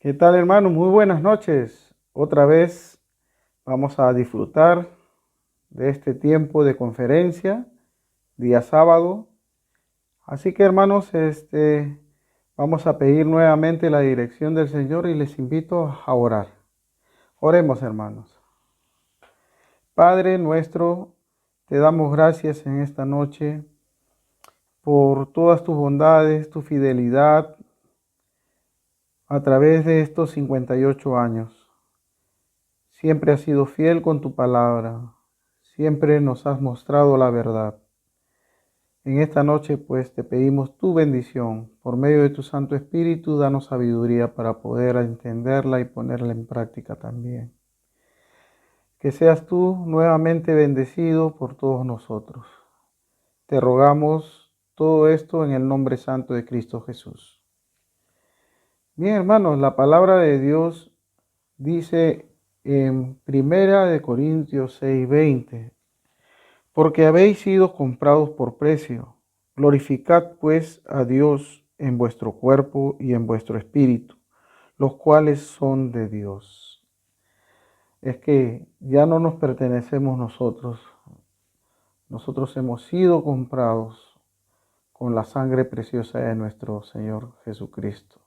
¿Qué tal, hermano? Muy buenas noches. Otra vez vamos a disfrutar de este tiempo de conferencia, día sábado. Así que, hermanos, vamos a pedir nuevamente la dirección del Señor y les invito a orar. Oremos, hermanos. Padre nuestro, te damos gracias en esta noche por todas tus bondades, tu fidelidad a través de estos 58 años. Siempre has sido fiel con tu palabra, siempre nos has mostrado la verdad. En esta noche, pues, te pedimos tu bendición. Por medio de tu Santo Espíritu, danos sabiduría para poder entenderla y ponerla en práctica también. Que seas tú nuevamente bendecido por todos nosotros. Te rogamos todo esto en el nombre santo de Cristo Jesús. Bien, hermanos, la palabra de Dios dice en 1 Corintios 6:20, porque habéis sido comprados por precio. Glorificad pues a Dios en vuestro cuerpo y en vuestro espíritu, los cuales son de Dios. Es que ya no nos pertenecemos nosotros. Nosotros hemos sido comprados con la sangre preciosa de nuestro Señor Jesucristo.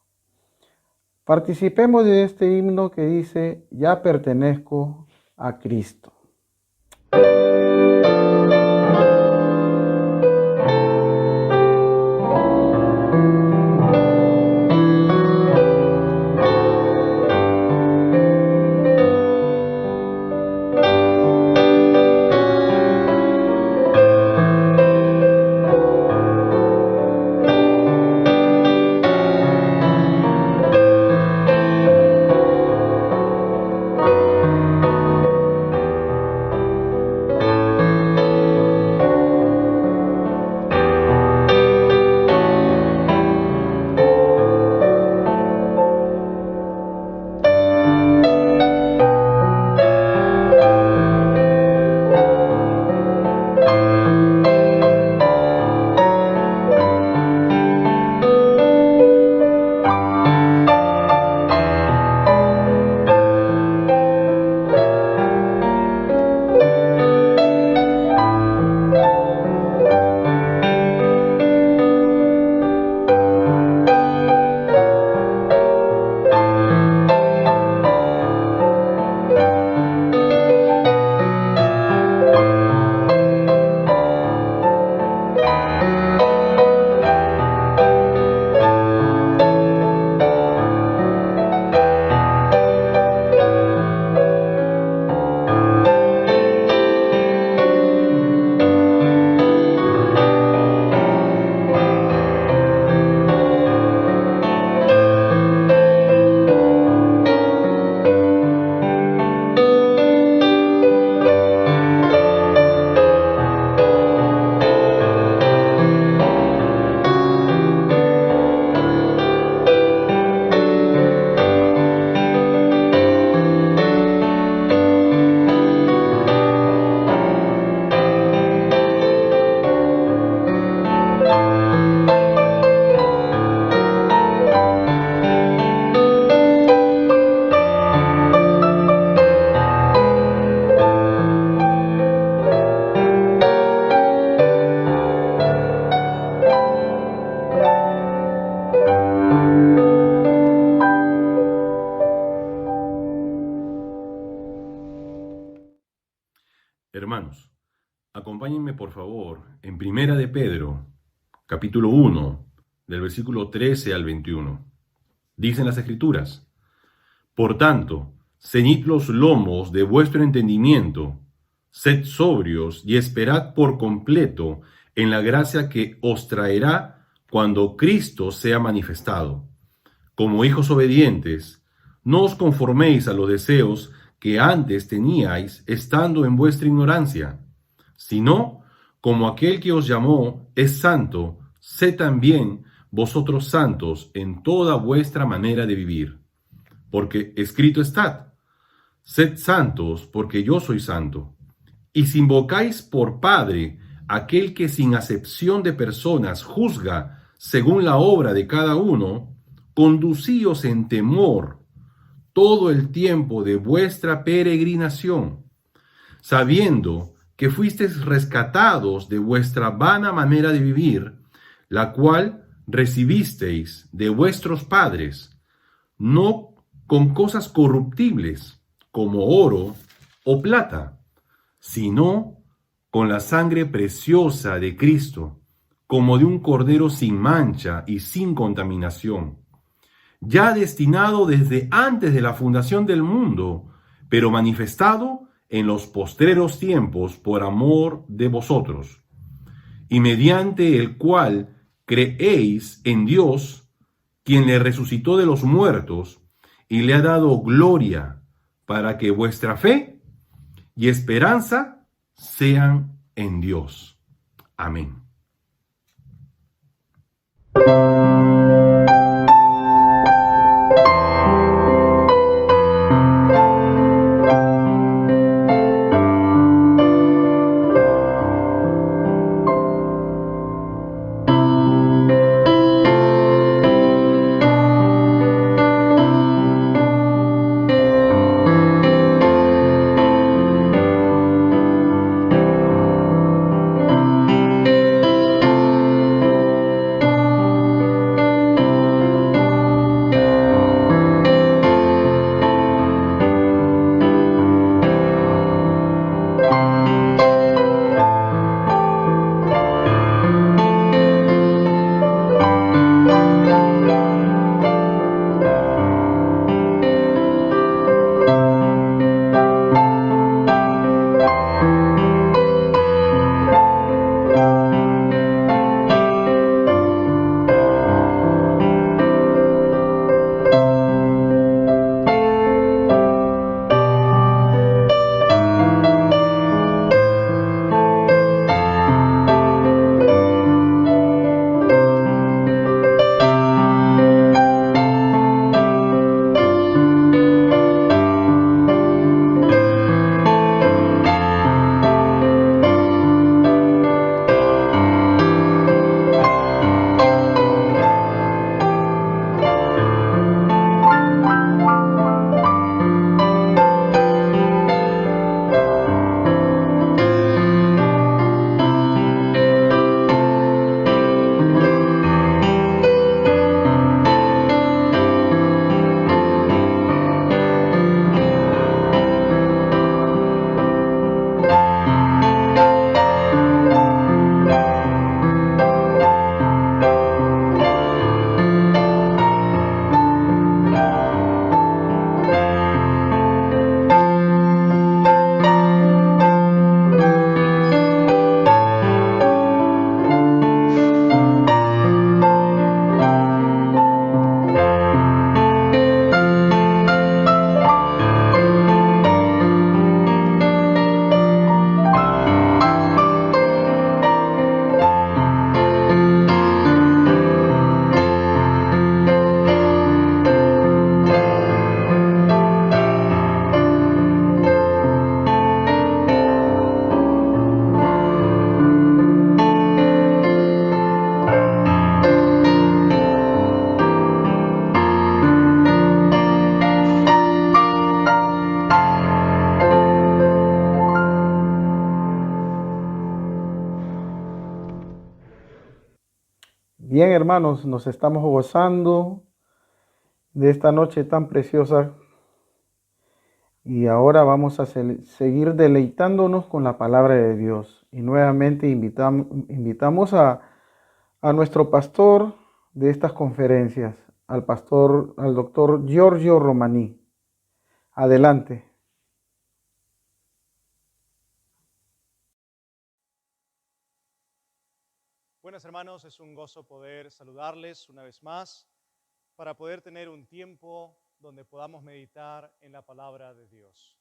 Participemos de este himno que dice: ya pertenezco a Cristo. Hermanos, acompáñenme por favor en Primera de Pedro, capítulo 1, del versículo 13 al 21. Dicen las Escrituras: por tanto, ceñid los lomos de vuestro entendimiento, sed sobrios y esperad por completo en la gracia que os traerá cuando Cristo sea manifestado. Como hijos obedientes, no os conforméis a los deseos que antes teníais estando en vuestra ignorancia, sino, como aquel que os llamó es santo, sed también vosotros santos en toda vuestra manera de vivir. Porque escrito está: sed santos, porque yo soy santo. Y si invocáis por Padre aquel que sin acepción de personas juzga según la obra de cada uno, conducíos en temor todo el tiempo de vuestra peregrinación, sabiendo que fuisteis rescatados de vuestra vana manera de vivir, la cual recibisteis de vuestros padres, no con cosas corruptibles, como oro o plata, sino con la sangre preciosa de Cristo, como de un cordero sin mancha y sin contaminación, ya destinado desde antes de la fundación del mundo, pero manifestado en los postreros tiempos por amor de vosotros, y mediante el cual creéis en Dios, quien le resucitó de los muertos y le ha dado gloria, para que vuestra fe y esperanza sean en Dios. Amén. Bien, hermanos, nos estamos gozando de esta noche tan preciosa y ahora vamos a seguir deleitándonos con la palabra de Dios. Y nuevamente invitamos a nuestro pastor de estas conferencias, al doctor Giorgio Romaní. Adelante. Buenas hermanos, es un gozo poder saludarles una vez más para poder tener un tiempo donde podamos meditar en la palabra de Dios.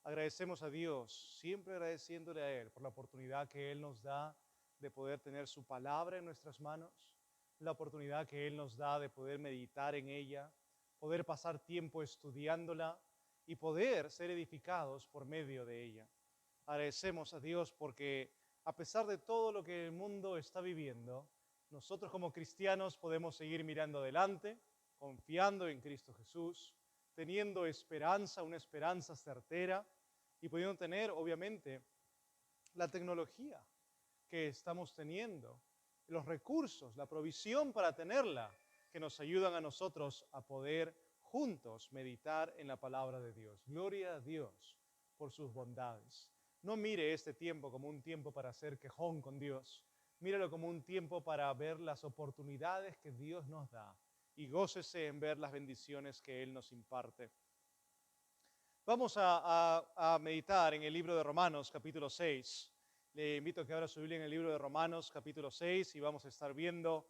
Agradecemos a Dios, siempre agradeciéndole a Él por la oportunidad que Él nos da de poder tener su palabra en nuestras manos, la oportunidad que Él nos da de poder meditar en ella, poder pasar tiempo estudiándola y poder ser edificados por medio de ella. Agradecemos a Dios porque a pesar de todo lo que el mundo está viviendo, nosotros como cristianos podemos seguir mirando adelante, confiando en Cristo Jesús, teniendo esperanza, una esperanza certera y pudiendo tener, obviamente, la tecnología que estamos teniendo, los recursos, la provisión para tenerla, que nos ayudan a nosotros a poder juntos meditar en la palabra de Dios. Gloria a Dios por sus bondades. No mire este tiempo como un tiempo para hacer quejón con Dios. Míralo como un tiempo para ver las oportunidades que Dios nos da y gócese en ver las bendiciones que Él nos imparte. Vamos a meditar en el libro de Romanos, capítulo 6. Le invito a que abra su Biblia en el libro de Romanos, capítulo 6, y vamos a estar viendo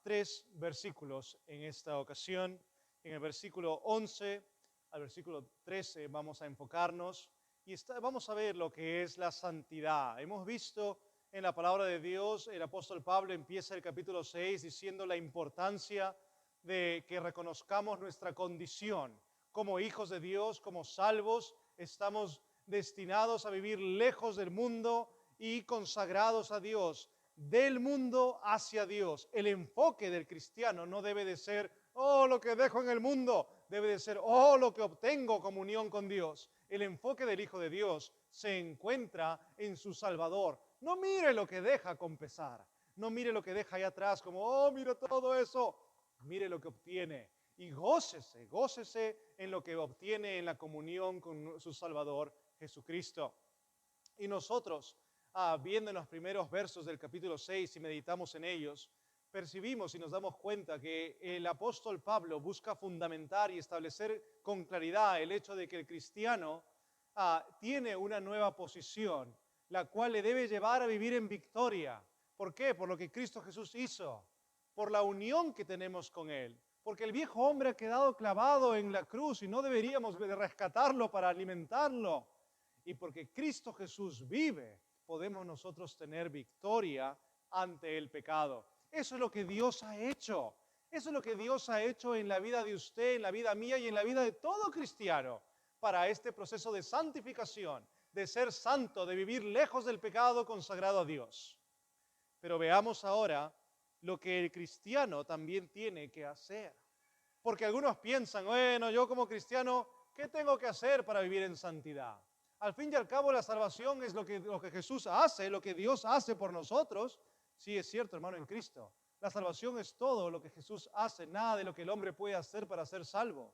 3 versículos en esta ocasión. En el versículo 11 al versículo 13 vamos a enfocarnos y vamos a ver lo que es la santidad. Hemos visto en la palabra de Dios, el apóstol Pablo empieza el capítulo 6 diciendo la importancia de que reconozcamos nuestra condición. Como hijos de Dios, como salvos, estamos destinados a vivir lejos del mundo y consagrados a Dios, del mundo hacia Dios. El enfoque del cristiano no debe de ser, oh, lo que dejo en el mundo, debe de ser, oh, lo que obtengo comunión con Dios. El enfoque del Hijo de Dios se encuentra en su Salvador. No mire lo que deja con pesar, no mire lo que deja allá atrás como, oh, mira todo eso. Mire lo que obtiene y gócese en lo que obtiene en la comunión con su Salvador Jesucristo. Y nosotros, viendo en los primeros versos del capítulo 6 y meditamos en ellos, percibimos y nos damos cuenta que el apóstol Pablo busca fundamentar y establecer con claridad el hecho de que el cristiano tiene una nueva posición, la cual le debe llevar a vivir en victoria. ¿Por qué? Por lo que Cristo Jesús hizo, por la unión que tenemos con Él. Porque el viejo hombre ha quedado clavado en la cruz y no deberíamos de rescatarlo para alimentarlo. Y porque Cristo Jesús vive, podemos nosotros tener victoria ante el pecado. Eso es lo que Dios ha hecho. Eso es lo que Dios ha hecho en la vida de usted, en la vida mía y en la vida de todo cristiano para este proceso de santificación, de ser santo, de vivir lejos del pecado, consagrado a Dios. Pero veamos ahora lo que el cristiano también tiene que hacer. Porque algunos piensan, bueno, yo como cristiano, ¿qué tengo que hacer para vivir en santidad? Al fin y al cabo, la salvación es lo que Jesús hace, lo que Dios hace por nosotros. Sí, es cierto, hermano, en Cristo. La salvación es todo lo que Jesús hace, nada de lo que el hombre puede hacer para ser salvo.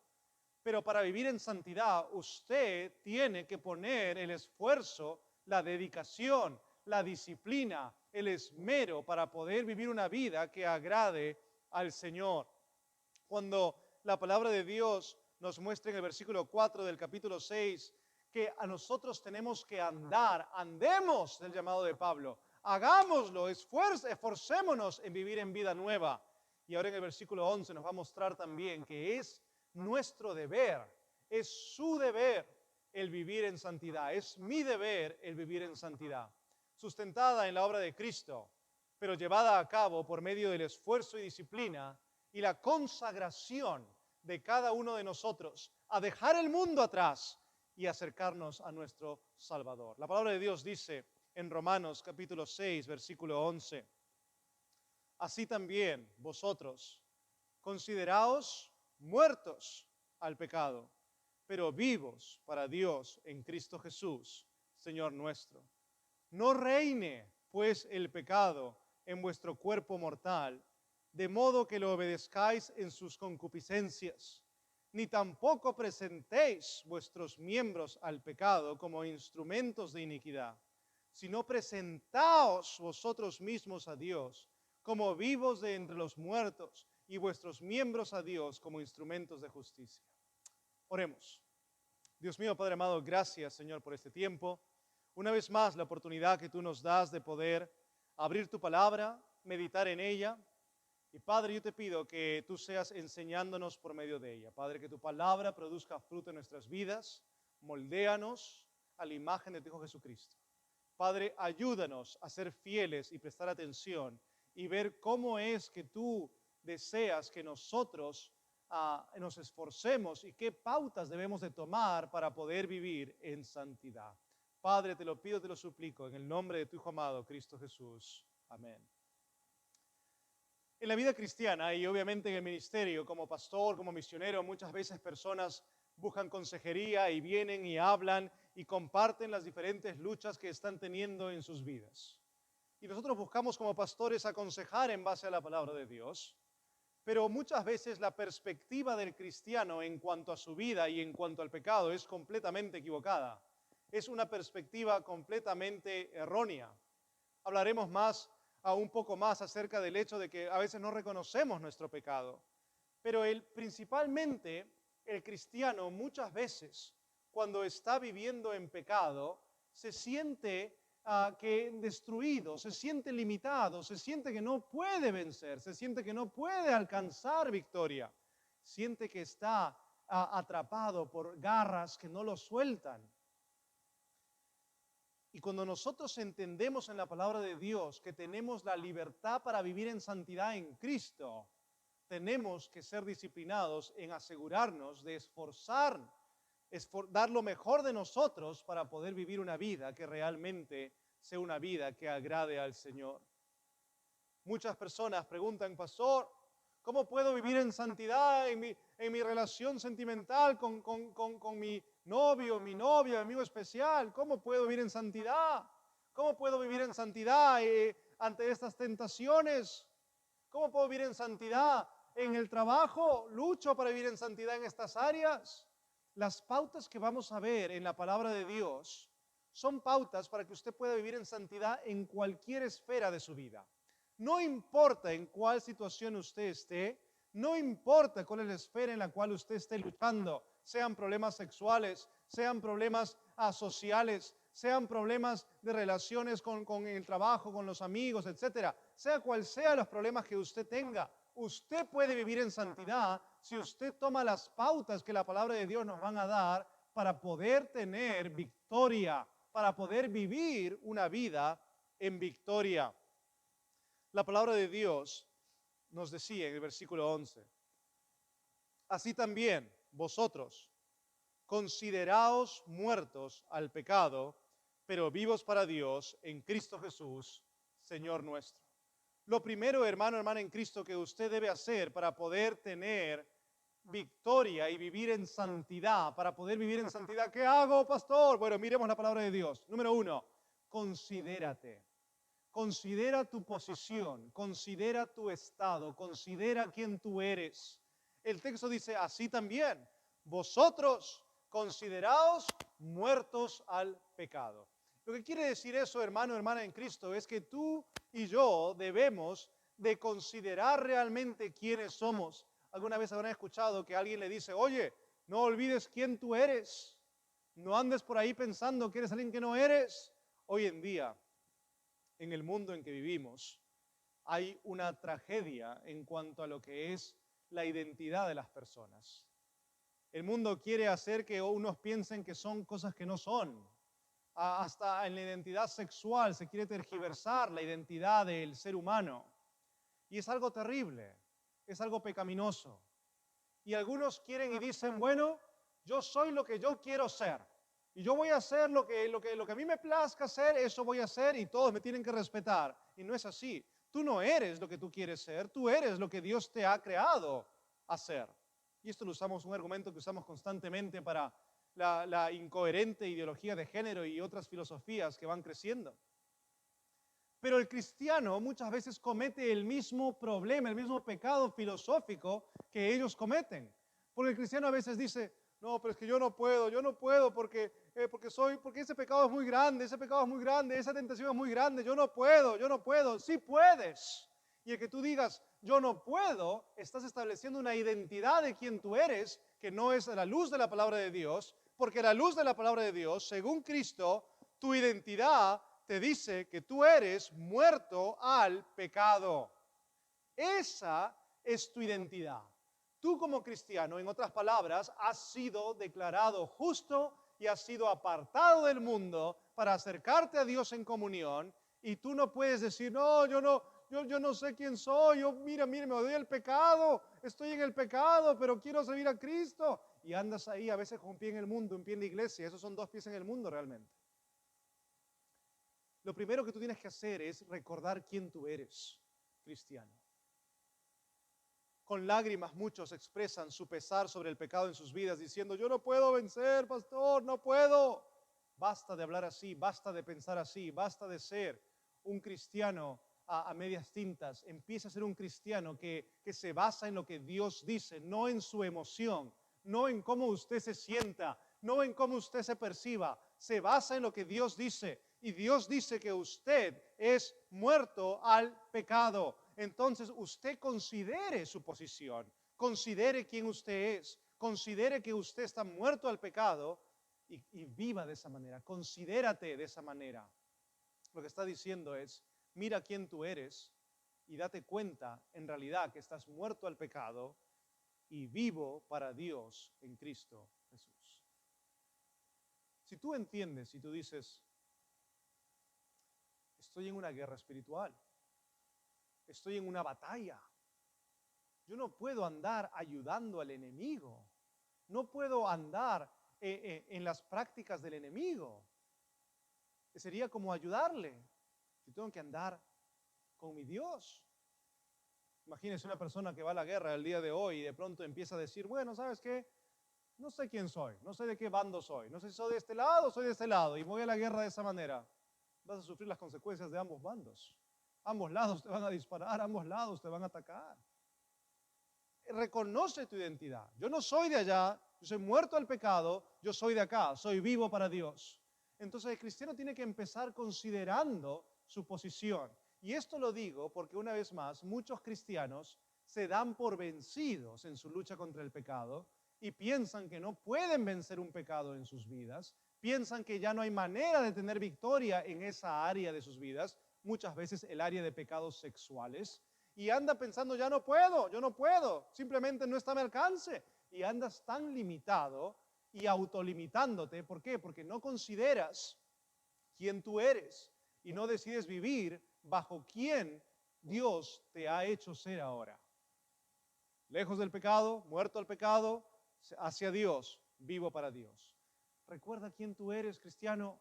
Pero para vivir en santidad, usted tiene que poner el esfuerzo, la dedicación, la disciplina, el esmero para poder vivir una vida que agrade al Señor. Cuando la palabra de Dios nos muestra en el versículo 4 del capítulo 6 que a nosotros tenemos que andemos del llamado de Pablo, hagámoslo, esforcémonos en vivir en vida nueva. Y ahora en el versículo 11 nos va a mostrar también que es nuestro deber, es su deber el vivir en santidad, es mi deber el vivir en santidad, sustentada en la obra de Cristo, pero llevada a cabo por medio del esfuerzo y disciplina y la consagración de cada uno de nosotros a dejar el mundo atrás y acercarnos a nuestro Salvador. La palabra de Dios dice en Romanos capítulo 6, versículo 11, así también vosotros consideraos muertos al pecado, pero vivos para Dios en Cristo Jesús, Señor nuestro. No reine, pues, el pecado en vuestro cuerpo mortal, de modo que lo obedezcáis en sus concupiscencias, ni tampoco presentéis vuestros miembros al pecado como instrumentos de iniquidad, sino presentaos vosotros mismos a Dios como vivos de entre los muertos y vuestros miembros a Dios como instrumentos de justicia. Oremos. Dios mío, Padre amado, gracias, Señor, por este tiempo. Una vez más, la oportunidad que tú nos das de poder abrir tu palabra, meditar en ella. Y Padre, yo te pido que tú seas enseñándonos por medio de ella. Padre, que tu palabra produzca fruto en nuestras vidas. Moldéanos a la imagen de tu Hijo Jesucristo. Padre, ayúdanos a ser fieles y prestar atención y ver cómo es que tú deseas que nosotros nos esforcemos y qué pautas debemos de tomar para poder vivir en santidad. Padre, te lo pido, te lo suplico, en el nombre de tu Hijo amado, Cristo Jesús. Amén. En la vida cristiana y obviamente en el ministerio, como pastor, como misionero, muchas veces personas buscan consejería y vienen y hablan y comparten las diferentes luchas que están teniendo en sus vidas. Y nosotros buscamos como pastores aconsejar en base a la palabra de Dios, pero muchas veces la perspectiva del cristiano en cuanto a su vida y en cuanto al pecado es completamente equivocada. Es una perspectiva completamente errónea. Hablaremos un poco más acerca del hecho de que a veces no reconocemos nuestro pecado. Pero principalmente el cristiano muchas veces cuando está viviendo en pecado se siente destruido, se siente limitado, se siente que no puede vencer, se siente que no puede alcanzar victoria, siente que está atrapado por garras que no lo sueltan. Y cuando nosotros entendemos en la palabra de Dios que tenemos la libertad para vivir en santidad en Cristo, tenemos que ser disciplinados en asegurarnos de dar lo mejor de nosotros para poder vivir una vida que realmente sea una vida que agrade al Señor. Muchas personas preguntan, pastor, ¿cómo puedo vivir en santidad en mi relación sentimental con mi novio, mi novia, amigo especial? ¿Cómo puedo vivir en santidad? ¿Cómo puedo vivir en santidad ante estas tentaciones? ¿Cómo puedo vivir en santidad en el trabajo? ¿Lucho para vivir en santidad en estas áreas? Las pautas que vamos a ver en la palabra de Dios son pautas para que usted pueda vivir en santidad en cualquier esfera de su vida. No importa en cuál situación usted esté, no importa cuál es la esfera en la cual usted esté luchando, sean problemas sexuales, sean problemas sociales, sean problemas de relaciones con el trabajo, con los amigos, etcétera. Sea cual sea los problemas que usted tenga, usted puede vivir en santidad si usted toma las pautas que la palabra de Dios nos van a dar para poder tener victoria, para poder vivir una vida en victoria. La palabra de Dios nos decía en el versículo 11, así también vosotros, consideraos muertos al pecado, pero vivos para Dios en Cristo Jesús, Señor nuestro. Lo primero, hermano, hermana en Cristo, que usted debe hacer para poder tener victoria y vivir en santidad, para poder vivir en santidad, ¿qué hago, pastor? Bueno, miremos la palabra de Dios. Número 1, considérate. Considera tu posición, considera tu estado, considera quién tú eres. El texto dice, así también, vosotros consideraos muertos al pecado. Lo que quiere decir eso, hermano, hermana en Cristo, es que tú y yo debemos de considerar realmente quiénes somos. Alguna vez habrán escuchado que alguien le dice, oye, no olvides quién tú eres. No andes por ahí pensando que eres alguien que no eres. Hoy en día, en el mundo en que vivimos, hay una tragedia en cuanto a lo que es la identidad de las personas. El mundo quiere hacer que unos piensen que son cosas que no son. Hasta en la identidad sexual se quiere tergiversar la identidad del ser humano. Y es algo terrible, es algo pecaminoso. Y algunos quieren y dicen, bueno, yo soy lo que yo quiero ser. Y yo voy a hacer lo que a mí me plazca hacer, eso voy a hacer y todos me tienen que respetar. Y no es así. Tú no eres lo que tú quieres ser, tú eres lo que Dios te ha creado a ser. Y esto lo usamos, un argumento que usamos constantemente para la incoherente ideología de género y otras filosofías que van creciendo. Pero el cristiano muchas veces comete el mismo problema, el mismo pecado filosófico que ellos cometen. Porque el cristiano a veces dice, no, pero es que yo no puedo porque ese pecado es muy grande, esa tentación es muy grande, yo no puedo. Sí puedes. Y el que tú digas, yo no puedo, estás estableciendo una identidad de quien tú eres, que no es a la luz de la palabra de Dios, porque a la luz de la palabra de Dios, según Cristo, tu identidad te dice que tú eres muerto al pecado. Esa es tu identidad. Tú como cristiano, en otras palabras, has sido declarado justo y has sido apartado del mundo para acercarte a Dios en comunión, y tú no puedes decir, no, yo no sé quién soy, mira, me doy el pecado, estoy en el pecado, pero quiero servir a Cristo. Y andas ahí a veces con un pie en el mundo, un pie en la iglesia, esos son dos pies en el mundo realmente. Lo primero que tú tienes que hacer es recordar quién tú eres, cristiano. Con lágrimas muchos expresan su pesar sobre el pecado en sus vidas, diciendo, yo no puedo vencer, pastor, no puedo. Basta de hablar así, basta de pensar así, basta de ser un cristiano a medias tintas. Empieza a ser un cristiano que se basa en lo que Dios dice, no en su emoción, no en cómo usted se sienta, no en cómo usted se perciba. Se basa en lo que Dios dice. Y Dios dice que usted es muerto al pecado. Entonces usted considere su posición, considere quién usted es, considere que usted está muerto al pecado y viva de esa manera. Considérate de esa manera. Lo que está diciendo es, mira quién tú eres y date cuenta en realidad que estás muerto al pecado y vivo para Dios en Cristo Jesús. Si tú entiendes y tú dices, estoy en una guerra espiritual, estoy en una batalla, yo no puedo andar ayudando al enemigo, no puedo andar en las prácticas del enemigo, sería como ayudarle. Yo tengo que andar con mi Dios. Imagínense una persona que va a la guerra el día de hoy y de pronto empieza a decir, bueno, ¿sabes qué? No sé quién soy, no sé de qué bando soy, no sé si soy de este lado o soy de este lado y voy a la guerra de esa manera. Vas a sufrir las consecuencias de ambos bandos. Ambos lados te van a disparar, ambos lados te van a atacar. Reconoce tu identidad. Yo no soy de allá, yo soy muerto al pecado, yo soy de acá, soy vivo para Dios. Entonces el cristiano tiene que empezar considerando su posición. Y esto lo digo porque una vez más, muchos cristianos se dan por vencidos en su lucha contra el pecado y piensan que no pueden vencer un pecado en sus vidas, piensan que ya no hay manera de tener victoria en esa área de sus vidas, muchas veces el área de pecados sexuales, y anda pensando, ya no puedo, yo no puedo, simplemente no está a mi alcance, y andas tan limitado y autolimitándote. ¿Por qué? Porque no consideras quién tú eres y no decides vivir bajo quién Dios te ha hecho ser ahora. Lejos del pecado, muerto al pecado, hacia Dios, vivo para Dios. Recuerda quién tú eres, cristiano.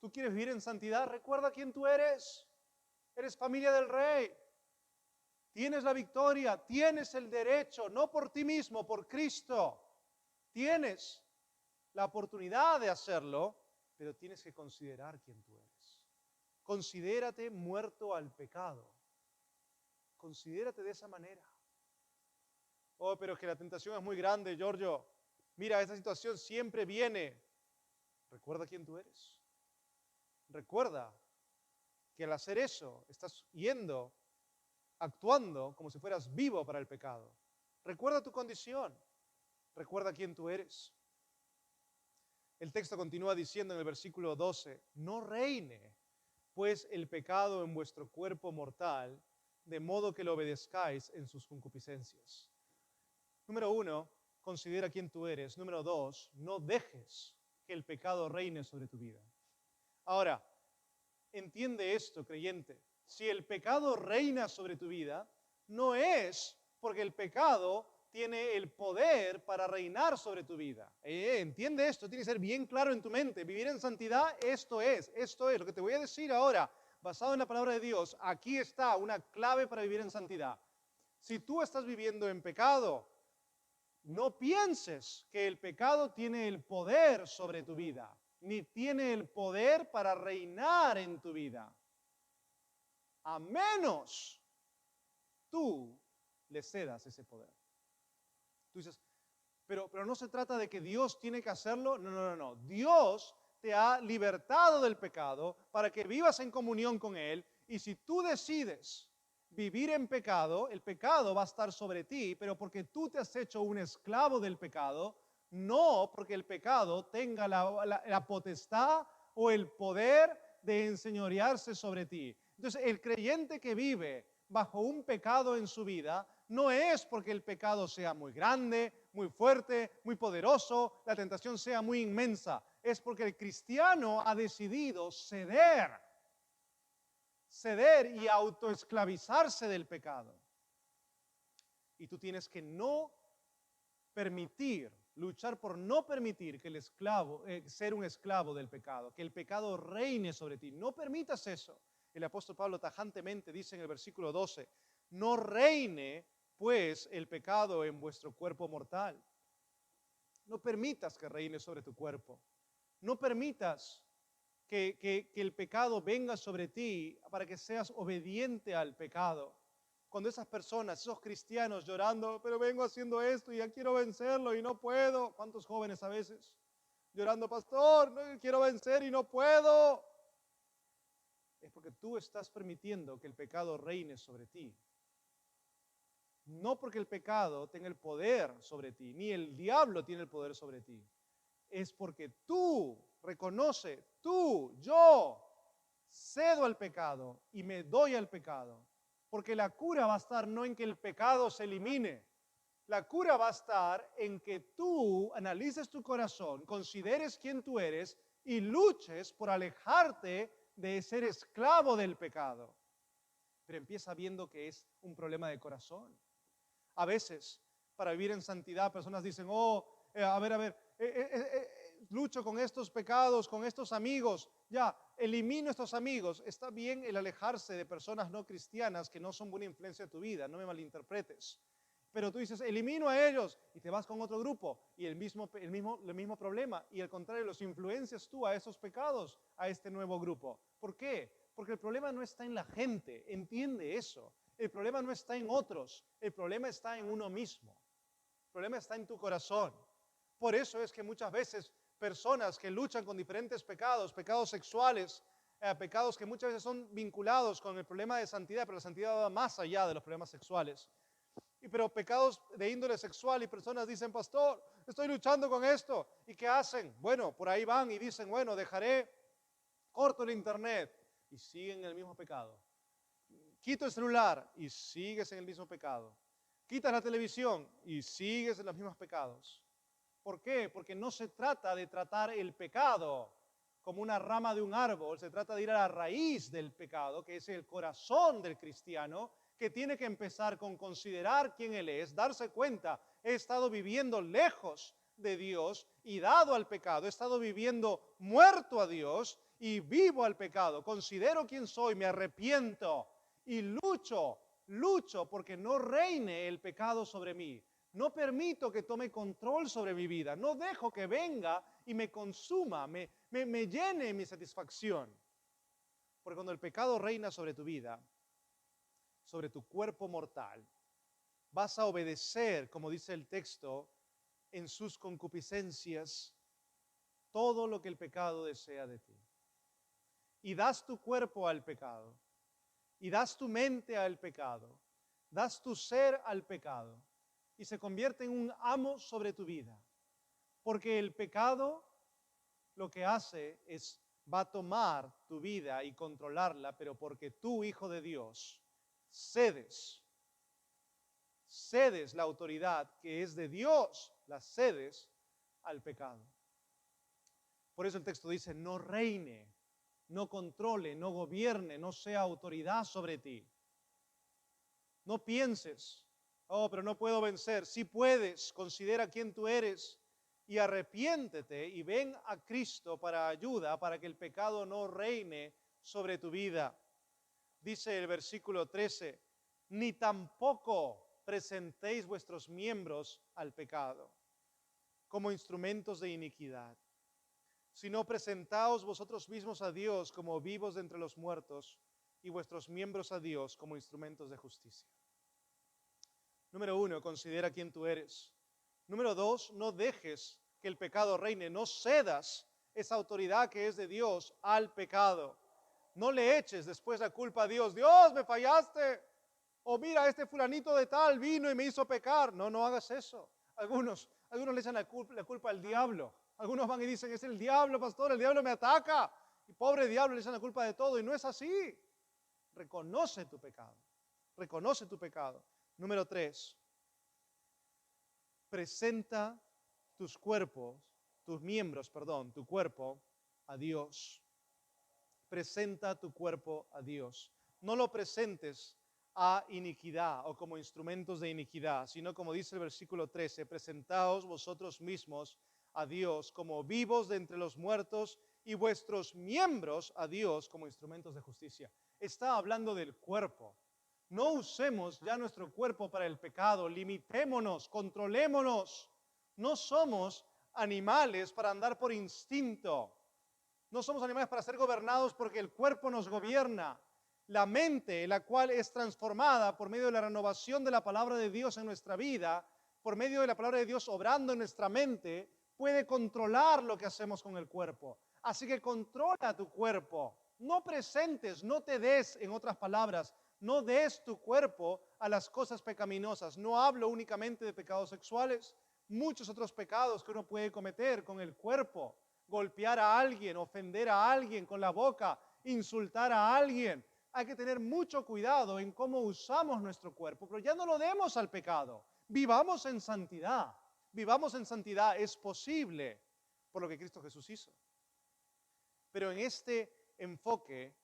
¿Tú quieres vivir en santidad? Recuerda quién tú eres. Eres familia del Rey. Tienes la victoria, tienes el derecho, no por ti mismo, por Cristo. Tienes la oportunidad de hacerlo, pero tienes que considerar quién tú eres. Considérate muerto al pecado. Considérate de esa manera. Oh, pero es que la tentación es muy grande, Giorgio. Mira, esta situación siempre viene. Recuerda quién tú eres. Recuerda que al hacer eso estás actuando como si fueras vivo para el pecado. Recuerda tu condición. Recuerda quién tú eres. El texto continúa diciendo en el versículo 12, no reine pues el pecado en vuestro cuerpo mortal, de modo que lo obedezcáis en sus concupiscencias. Número 1, considera quién tú eres. Número 2, no dejes que el pecado reine sobre tu vida. Ahora, entiende esto, creyente. Si el pecado reina sobre tu vida, no es porque el pecado tiene el poder para reinar sobre tu vida. Entiende esto, tiene que ser bien claro en tu mente. Vivir en santidad, esto es. Lo que te voy a decir ahora, basado en la palabra de Dios, aquí está una clave para vivir en santidad. Si tú estás viviendo en pecado, no pienses que el pecado tiene el poder sobre tu vida, ni tiene el poder para reinar en tu vida. A menos tú le cedas ese poder. Tú dices, pero no se trata de que Dios tiene que hacerlo. No. Dios te ha libertado del pecado para que vivas en comunión con Él. Y si tú decides vivir en pecado, el pecado va a estar sobre ti, pero porque tú te has hecho un esclavo del pecado, no porque el pecado tenga la potestad o el poder de enseñorearse sobre ti. Entonces, el creyente que vive bajo un pecado en su vida, no es porque el pecado sea muy grande, muy fuerte, muy poderoso, la tentación sea muy inmensa. Es porque el cristiano ha decidido ceder y autoesclavizarse del pecado. Y tú tienes que luchar por no permitir que ser un esclavo del pecado, que el pecado reine sobre ti. No permitas eso. El apóstol Pablo tajantemente dice en el versículo 12, no reine pues el pecado en vuestro cuerpo mortal. No permitas que reine sobre tu cuerpo. No permitas que el pecado venga sobre ti para que seas obediente al pecado. Cuando esas personas, esos cristianos llorando, pero vengo haciendo esto y ya quiero vencerlo y no puedo. ¿Cuántos jóvenes a veces llorando, pastor, no, quiero vencer y no puedo? Es porque tú estás permitiendo que el pecado reine sobre ti. No porque el pecado tenga el poder sobre ti, ni el diablo tiene el poder sobre ti. Es porque tú reconoce, yo cedo al pecado y me doy al pecado. Porque la cura va a estar no en que el pecado se elimine. La cura va a estar en que tú analices tu corazón, consideres quién tú eres y luches por alejarte de ser esclavo del pecado. Pero empieza viendo que es un problema de corazón. A veces, para vivir en santidad, personas dicen, lucho con estos pecados, con estos amigos, ya, elimino estos amigos. Está bien el alejarse de personas no cristianas que no son buena influencia en tu vida, no me malinterpretes. Pero tú dices, elimino a ellos y te vas con otro grupo y el mismo problema. Y al contrario, los influencias tú a esos pecados, a este nuevo grupo. ¿Por qué? Porque el problema no está en la gente, entiende eso. El problema no está en otros, el problema está en uno mismo. El problema está en tu corazón. Por eso es que muchas veces personas que luchan con diferentes pecados, pecados sexuales, pecados que muchas veces son vinculados con el problema de santidad, pero la santidad va más allá de los problemas sexuales. Pero pecados de índole sexual y personas dicen, pastor, estoy luchando con esto. ¿Y qué hacen? Bueno, por ahí van y dicen, bueno, corto el internet y siguen en el mismo pecado. Quito el celular y sigues en el mismo pecado. Quitas la televisión y sigues en los mismos pecados. ¿Por qué? Porque no se trata de tratar el pecado como una rama de un árbol, se trata de ir a la raíz del pecado, que es el corazón del cristiano, que tiene que empezar con considerar quién él es, darse cuenta, he estado viviendo lejos de Dios y dado al pecado, he estado viviendo muerto a Dios y vivo al pecado, considero quién soy, me arrepiento y lucho porque no reine el pecado sobre mí. No permito que tome control sobre mi vida. No dejo que venga y me consuma, me llene mi satisfacción. Porque cuando el pecado reina sobre tu vida, sobre tu cuerpo mortal, vas a obedecer, como dice el texto, en sus concupiscencias, todo lo que el pecado desea de ti. Y das tu cuerpo al pecado. Y das tu mente al pecado. Das tu ser al pecado. Y se convierte en un amo sobre tu vida. Porque el pecado lo que hace es, va a tomar tu vida y controlarla, pero porque tú, hijo de Dios, cedes la autoridad que es de Dios, la cedes al pecado. Por eso el texto dice, no reine, no controle, no gobierne, no sea autoridad sobre ti. No pienses, oh, pero no puedo vencer. Si puedes, considera quién tú eres y arrepiéntete y ven a Cristo para ayuda, para que el pecado no reine sobre tu vida. Dice el versículo 13, ni tampoco presentéis vuestros miembros al pecado como instrumentos de iniquidad, sino presentaos vosotros mismos a Dios como vivos de entre los muertos y vuestros miembros a Dios como instrumentos de justicia. Número 1, considera quién tú eres. Número 2, no dejes que el pecado reine, no cedas esa autoridad que es de Dios al pecado. No le eches después la culpa a Dios. Dios, me fallaste. O mira, este fulanito de tal vino y me hizo pecar. No hagas eso. Algunos le echan la culpa al diablo. Algunos van y dicen, es el diablo, pastor, el diablo me ataca. Y pobre diablo, le echan la culpa de todo. Y no es así. Reconoce tu pecado. Reconoce tu pecado. Número 3, presenta tu cuerpo a Dios. Presenta tu cuerpo a Dios. No lo presentes a iniquidad o como instrumentos de iniquidad, sino como dice el versículo 13, presentaos vosotros mismos a Dios como vivos de entre los muertos y vuestros miembros a Dios como instrumentos de justicia. Está hablando del cuerpo. No usemos ya nuestro cuerpo para el pecado, limitémonos, controlémonos. No somos animales para andar por instinto. No somos animales para ser gobernados porque el cuerpo nos gobierna. La mente, la cual es transformada por medio de la renovación de la palabra de Dios en nuestra vida, por medio de la palabra de Dios obrando en nuestra mente, puede controlar lo que hacemos con el cuerpo. Así que controla tu cuerpo. No presentes, no te des, en otras palabras, no des tu cuerpo a las cosas pecaminosas. No hablo únicamente de pecados sexuales, muchos otros pecados que uno puede cometer con el cuerpo. Golpear a alguien, ofender a alguien con la boca, insultar a alguien. Hay que tener mucho cuidado en cómo usamos nuestro cuerpo, pero ya no lo demos al pecado. Vivamos en santidad. Vivamos en santidad. Es posible por lo que Cristo Jesús hizo. Pero en este enfoque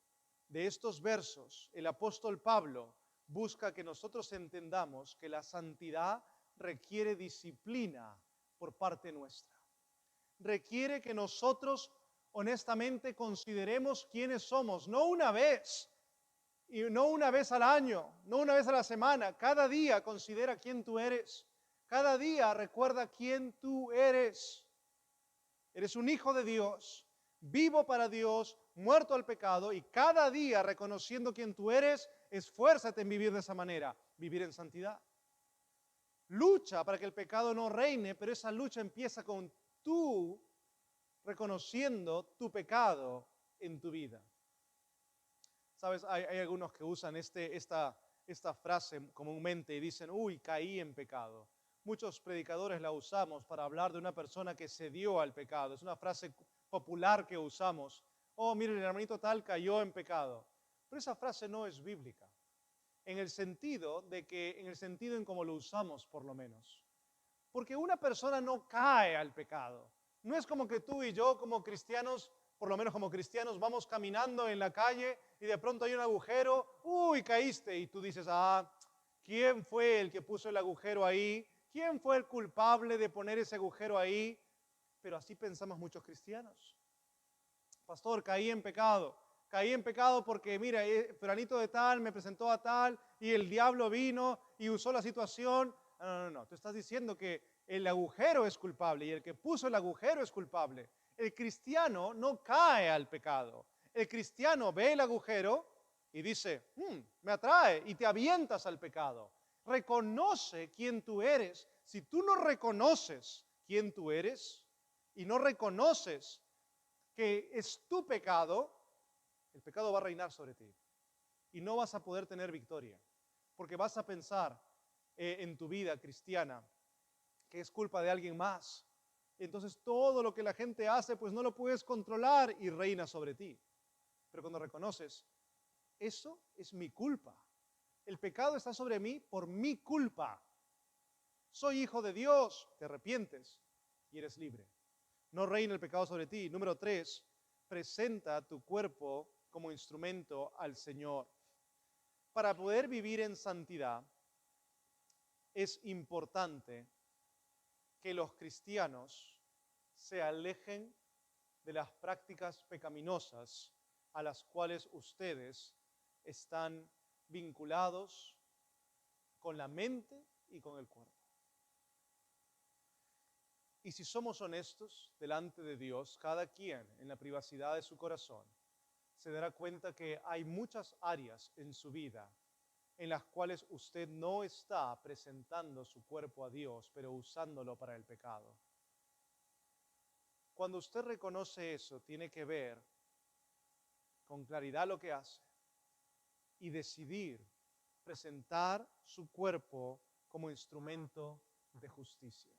de estos versos, el apóstol Pablo busca que nosotros entendamos que la santidad requiere disciplina por parte nuestra. Requiere que nosotros honestamente consideremos quiénes somos, no una vez, y no una vez al año, no una vez a la semana. Cada día considera quién tú eres. Cada día recuerda quién tú eres. Eres un hijo de Dios, vivo para Dios, muerto al pecado, y cada día reconociendo quién tú eres, esfuérzate en vivir de esa manera, vivir en santidad. Lucha para que el pecado no reine, pero esa lucha empieza con tú reconociendo tu pecado en tu vida. Sabes, hay algunos que usan esta frase comúnmente y dicen, uy, caí en pecado. Muchos predicadores la usamos para hablar de una persona que cedió al pecado. Es una frase popular que usamos. Oh, mire, el hermanito tal cayó en pecado. Pero esa frase no es bíblica. En el sentido en cómo lo usamos, por lo menos. Porque una persona no cae al pecado. No es como que tú y yo, como cristianos, por lo menos como cristianos, vamos caminando en la calle y de pronto hay un agujero, uy, caíste. Y tú dices, ¿quién fue el que puso el agujero ahí? ¿Quién fue el culpable de poner ese agujero ahí? Pero así pensamos muchos cristianos. Pastor, caí en pecado. Caí en pecado porque, mira, fulanito de tal me presentó a tal y el diablo vino y usó la situación. No. Tú estás diciendo que el agujero es culpable y el que puso el agujero es culpable. El cristiano no cae al pecado. El cristiano ve el agujero y dice, me atrae, y te avientas al pecado. Reconoce quién tú eres. Si tú no reconoces quién tú eres y no reconoces que es tu pecado, el pecado va a reinar sobre ti y no vas a poder tener victoria, porque vas a pensar en tu vida cristiana que es culpa de alguien más. Entonces todo lo que la gente hace, pues no lo puedes controlar y reina sobre ti. Pero cuando reconoces, eso es mi culpa. El pecado está sobre mí por mi culpa. Soy hijo de Dios, te arrepientes y eres libre. No reina el pecado sobre ti. Número 3, presenta tu cuerpo como instrumento al Señor. Para poder vivir en santidad, es importante que los cristianos se alejen de las prácticas pecaminosas a las cuales ustedes están vinculados con la mente y con el cuerpo. Y si somos honestos delante de Dios, cada quien en la privacidad de su corazón se dará cuenta que hay muchas áreas en su vida en las cuales usted no está presentando su cuerpo a Dios, pero usándolo para el pecado. Cuando usted reconoce eso, tiene que ver con claridad lo que hace y decidir presentar su cuerpo como instrumento de justicia.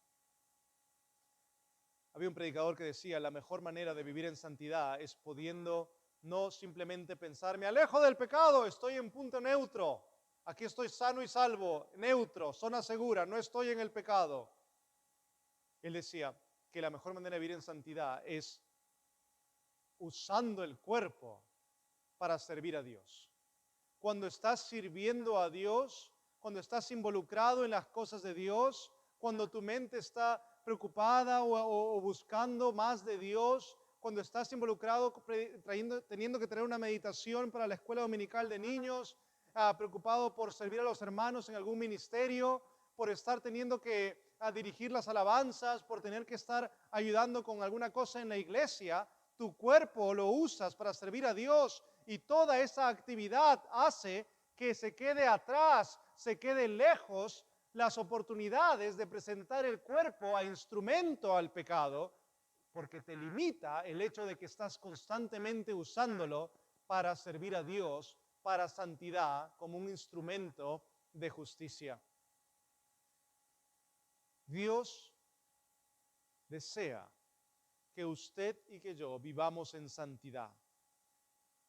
Había un predicador que decía, la mejor manera de vivir en santidad es pudiendo no simplemente pensar, me alejo del pecado, estoy en punto neutro, aquí estoy sano y salvo, neutro, zona segura, no estoy en el pecado. Él decía que la mejor manera de vivir en santidad es usando el cuerpo para servir a Dios. Cuando estás sirviendo a Dios, cuando estás involucrado en las cosas de Dios, cuando tu mente está preocupada o buscando más de Dios, cuando estás involucrado teniendo que tener una meditación para la escuela dominical de niños, preocupado por servir a los hermanos en algún ministerio, por estar teniendo que dirigir las alabanzas, por tener que estar ayudando con alguna cosa en la iglesia, tu cuerpo lo usas para servir a Dios y toda esa actividad hace que se quede atrás, se quede lejos las oportunidades de presentar el cuerpo a instrumento al pecado, porque te limita el hecho de que estás constantemente usándolo para servir a Dios, para santidad, como un instrumento de justicia. Dios desea que usted y que yo vivamos en santidad.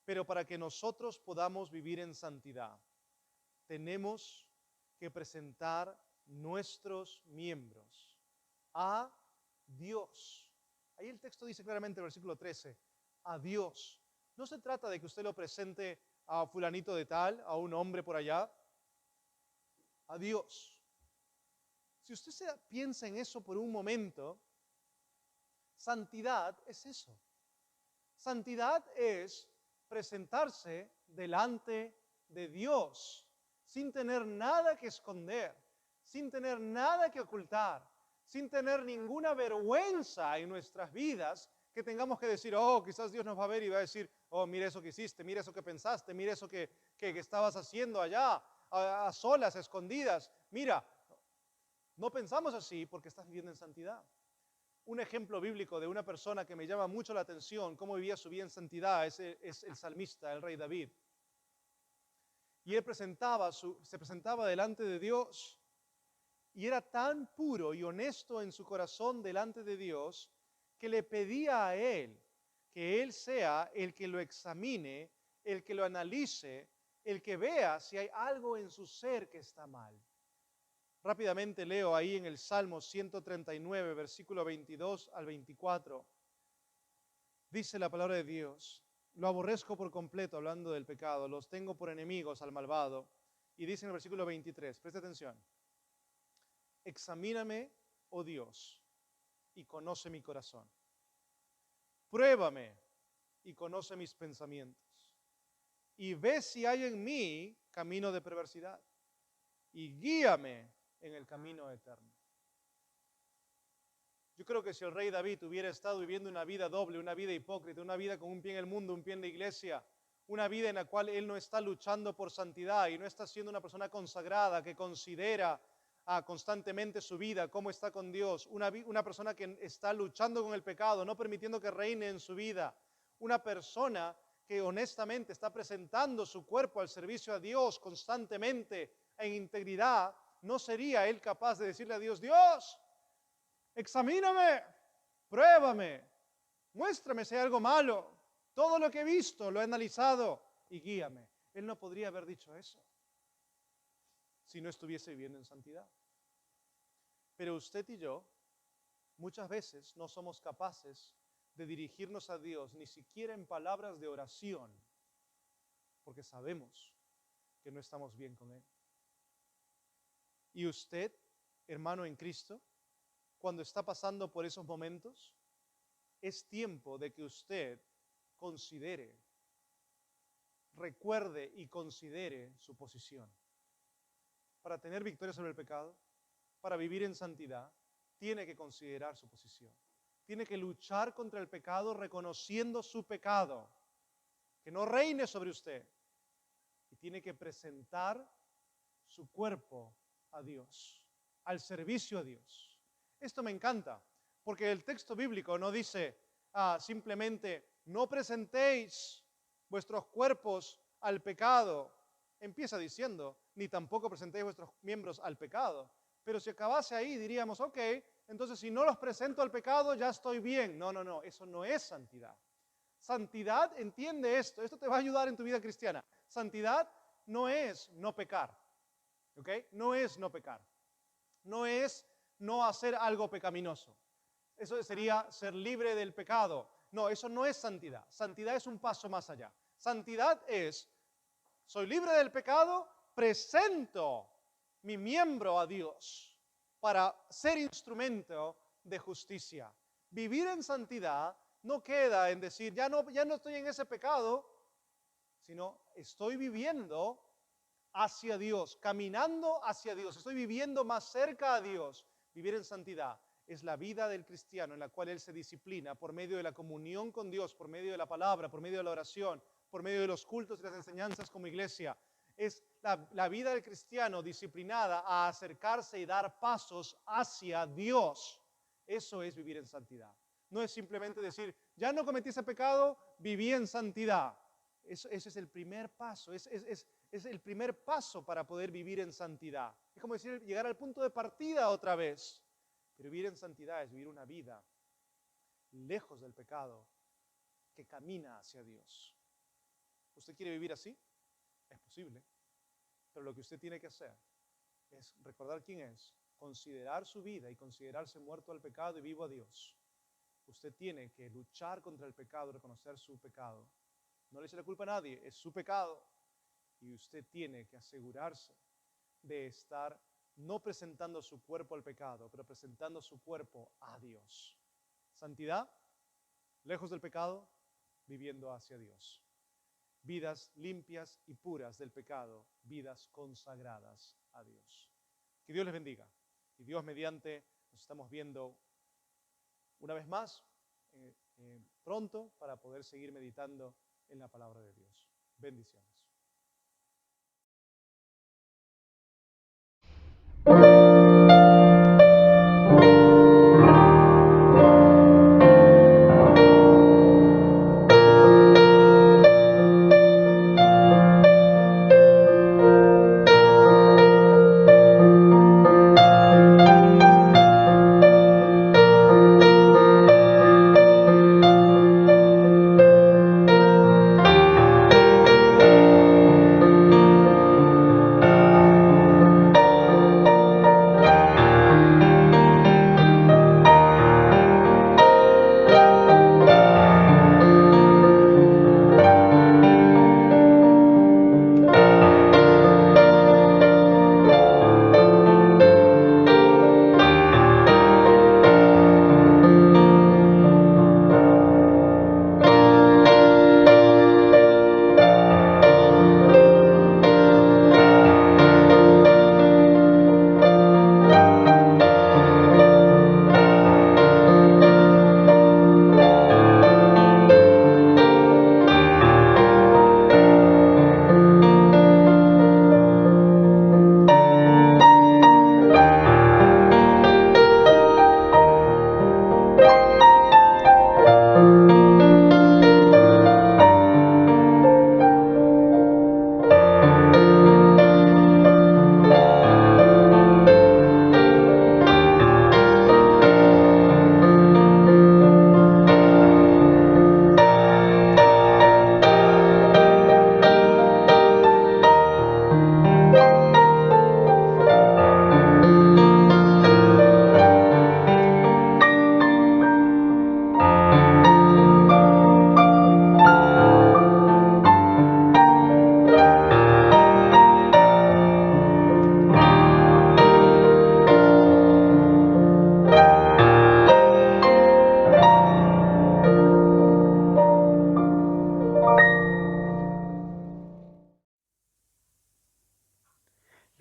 Pero para que nosotros podamos vivir en santidad, tenemos que presentar nuestros miembros a Dios. Ahí el texto dice claramente en el versículo 13, a Dios. No se trata de que usted lo presente a fulanito de tal, a un hombre por allá, a Dios. Si usted piensa en eso por un momento, santidad es eso. Santidad es presentarse delante de Dios sin tener nada que esconder, sin tener nada que ocultar, sin tener ninguna vergüenza en nuestras vidas que tengamos que decir, oh, quizás Dios nos va a ver y va a decir, oh, mira eso que hiciste, mira eso que pensaste, mira eso que estabas haciendo allá, a solas, a escondidas. Mira, no pensamos así porque estás viviendo en santidad. Un ejemplo bíblico de una persona que me llama mucho la atención, cómo vivía su vida en santidad, es el salmista, el rey David. Y él se presentaba delante de Dios y era tan puro y honesto en su corazón delante de Dios que le pedía a él que él sea el que lo examine, el que lo analice, el que vea si hay algo en su ser que está mal. Rápidamente leo ahí en el Salmo 139, versículo 22 al 24. Dice la palabra de Dios, lo aborrezco por completo, hablando del pecado, los tengo por enemigos al malvado. Y dice en el versículo 23, preste atención, examíname, oh Dios, y conoce mi corazón. Pruébame y conoce mis pensamientos. Y ve si hay en mí camino de perversidad. Y guíame en el camino eterno. Yo creo que si el rey David hubiera estado viviendo una vida doble, una vida hipócrita, una vida con un pie en el mundo, un pie en la iglesia, una vida en la cual él no está luchando por santidad y no está siendo una persona consagrada que considera constantemente su vida, cómo está con Dios, una persona que está luchando con el pecado, no permitiendo que reine en su vida, una persona que honestamente está presentando su cuerpo al servicio a Dios constantemente en integridad, no sería él capaz de decirle a Dios, Dios, examíname, pruébame, muéstrame si hay algo malo, todo lo que he visto lo he analizado y guíame. Él no podría haber dicho eso si no estuviese viviendo en santidad. Pero usted y yo muchas veces no somos capaces de dirigirnos a Dios ni siquiera en palabras de oración, porque sabemos que no estamos bien con Él. Y usted, hermano en Cristo, cuando está pasando por esos momentos, es tiempo de que usted considere, recuerde y considere su posición. Para tener victoria sobre el pecado, para vivir en santidad, tiene que considerar su posición. Tiene que luchar contra el pecado reconociendo su pecado, que no reine sobre usted. Y tiene que presentar su cuerpo a Dios, al servicio a Dios. Esto me encanta, porque el texto bíblico no dice simplemente no presentéis vuestros cuerpos al pecado. Empieza diciendo, ni tampoco presentéis vuestros miembros al pecado. Pero si acabase ahí diríamos, ok, entonces si no los presento al pecado ya estoy bien. No, eso no es santidad. Santidad, entiende esto te va a ayudar en tu vida cristiana. Santidad no es no pecar, ¿ok? No es no pecar. No es no hacer algo pecaminoso. Eso sería ser libre del pecado. No, eso no es santidad. Santidad es un paso más allá. Santidad es, soy libre del pecado, presento mi miembro a Dios para ser instrumento de justicia. Vivir en santidad no queda en decir, ya no estoy en ese pecado, sino estoy viviendo hacia Dios, caminando hacia Dios. Estoy viviendo más cerca a Dios. Vivir en santidad es la vida del cristiano en la cual él se disciplina por medio de la comunión con Dios, por medio de la palabra, por medio de la oración, por medio de los cultos y las enseñanzas como iglesia. Es la vida del cristiano disciplinada a acercarse y dar pasos hacia Dios. Eso es vivir en santidad. No es simplemente decir, ya no cometí ese pecado, viví en santidad. Ese es el primer paso, es el primer paso para poder vivir en santidad. Es como decir, llegar al punto de partida otra vez. Pero vivir en santidad es vivir una vida lejos del pecado que camina hacia Dios. ¿Usted quiere vivir así? Es posible. Pero lo que usted tiene que hacer es recordar quién es, considerar su vida y considerarse muerto al pecado y vivo a Dios. Usted tiene que luchar contra el pecado, reconocer su pecado. No le eche la culpa a nadie, es su pecado. Y usted tiene que asegurarse de estar no presentando su cuerpo al pecado, pero presentando su cuerpo a Dios. Santidad, lejos del pecado, viviendo hacia Dios. Vidas limpias y puras del pecado, vidas consagradas a Dios. Que Dios les bendiga. Y Dios mediante, nos estamos viendo una vez más pronto para poder seguir meditando en la palabra de Dios. Bendiciones.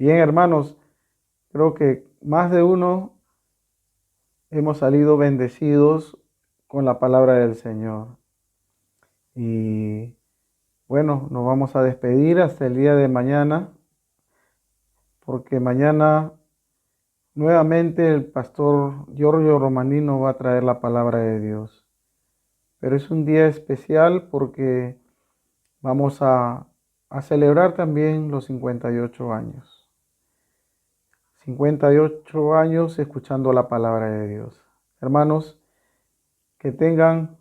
Bien, hermanos, creo que más de uno hemos salido bendecidos con la palabra del Señor. Y bueno, nos vamos a despedir hasta el día de mañana, porque mañana nuevamente el pastor Giorgio Romanino va a traer la palabra de Dios. Pero es un día especial porque vamos a celebrar también los 58 años. 58 años escuchando la palabra de Dios. Hermanos, que tengan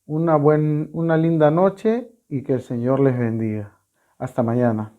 una linda noche y que el Señor les bendiga. Hasta mañana.